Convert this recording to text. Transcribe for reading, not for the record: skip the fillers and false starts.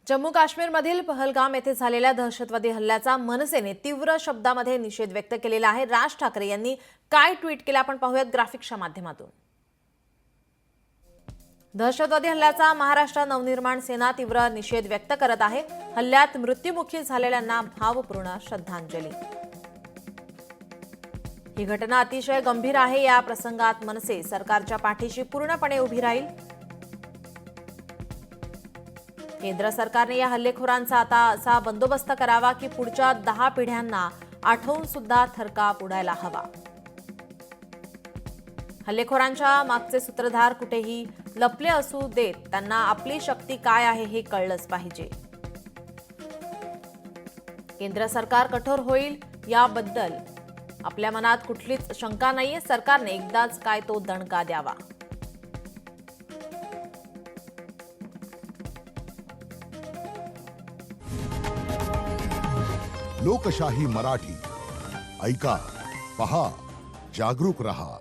जम्मू काश्मीरमधील पहलगाम येथे झालेल्या दहशतवादी हल्ल्याचा मनसेने तीव्र शब्दामध्ये निषेध व्यक्त केलेला आहे। राज ठाकरे यांनी काय ट्विट केले आपण पाहूयात ग्राफिक्सच्या माध्यमातून। दहशतवादी हल्ल्याचा महाराष्ट्र नवनिर्माण सेना तीव्र निषेध व्यक्त करत आहे। हल्ल्यात मृत्युमुखी झालेल्यांना भावपूर्ण श्रद्धांजली। ही घटना अतिशय गंभीर आहे। या प्रसंगात मनसे सरकारच्या पाठीशी पूर्णपणे उभी राहील। केंद्र सरकारने या हल्लेखोरांचा आता असा बंदोबस्त करावा की पुढच्या 10 पिढ्यांना आठवून सुद्धा थरकाप उडायला हवा। हल्लेखोरांच्या मागचे सूत्रधार कुठेही लपले असू देत, त्यांना आपली शक्ती काय आहे हे कळलंच पाहिजे। केंद्र सरकार कठोर होईल याबद्दल आपल्या मनात कुठलीच शंका नाहीये। सरकारने एकदाच काय तो दणका द्यावा। लोकशाही मराठी ऐका, पहा, जागरूक रहा।